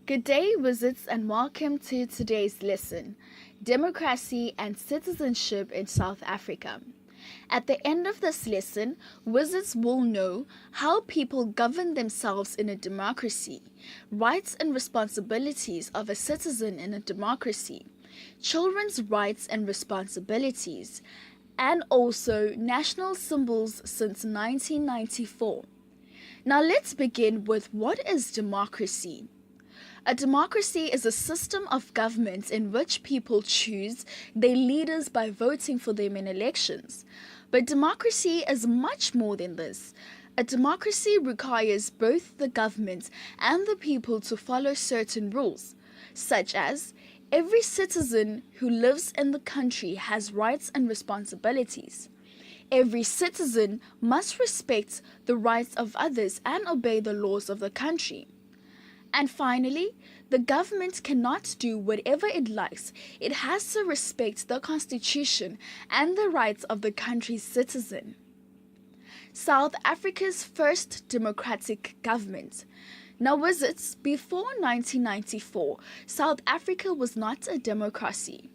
Good day, wizards, and welcome to today's lesson, Democracy and Citizenship in South Africa. At the end of this lesson, wizards will know how people govern themselves in a democracy, rights and responsibilities of a citizen in a democracy, children's rights and responsibilities, and also national symbols since 1994. Now let's begin with what is democracy? A democracy is a system of government in which people choose their leaders by voting for them in elections. But democracy is much more than this. A democracy requires both the government and the people to follow certain rules, such as every citizen who lives in the country has rights and responsibilities. Every citizen must respect the rights of others and obey the laws of the country. And finally, the government cannot do whatever it likes. It has to respect the Constitution and the rights of the country's citizen. South Africa's first democratic government. Now, wizards, before 1994, South Africa was not a democracy.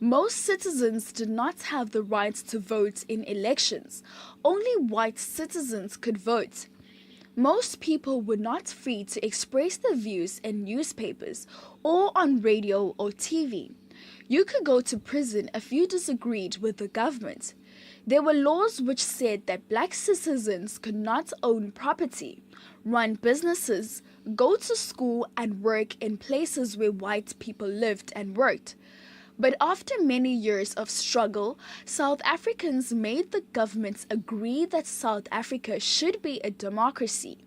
Most citizens did not have the right to vote in elections. Only white citizens could vote. Most people were not free to express their views in newspapers or on radio or TV. You could go to prison if you disagreed with the government. There were laws which said that black citizens could not own property, run businesses, go to school and work in places where white people lived and worked. But after many years of struggle, South Africans made the government agree that South Africa should be a democracy.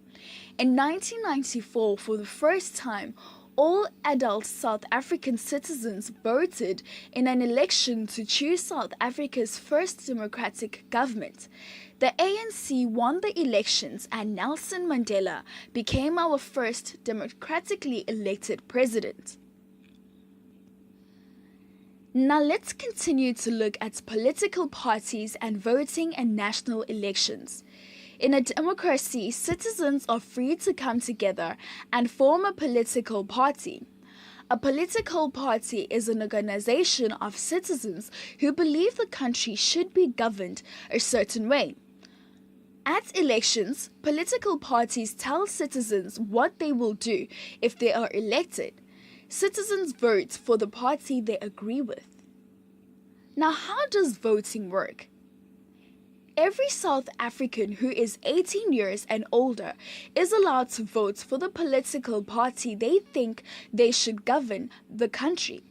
In 1994, for the first time, all adult South African citizens voted in an election to choose South Africa's first democratic government. The ANC won the elections and Nelson Mandela became our first democratically elected president. Now let's continue to look at political parties and voting in national elections. In a democracy, citizens are free to come together and form a political party. A political party is an organization of citizens who believe the country should be governed a certain way. At elections, political parties tell citizens what they will do if they are elected. Citizens vote for the party they agree with. Now, how does voting work? Every South African who is 18 years and older is allowed to vote for the political party they think they should govern the country.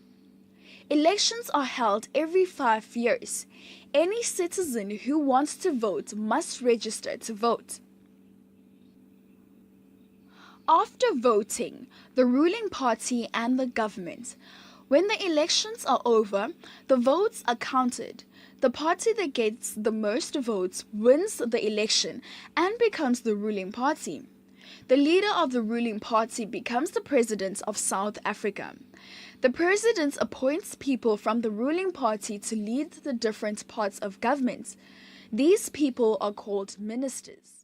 Elections are held every 5 years. Any citizen who wants to vote must register to vote. After voting, the ruling party and the government. When the elections are over, the votes are counted. The party that gets the most votes wins the election and becomes the ruling party. The leader of the ruling party becomes the president of South Africa. The president appoints people from the ruling party to lead the different parts of government. These people are called ministers.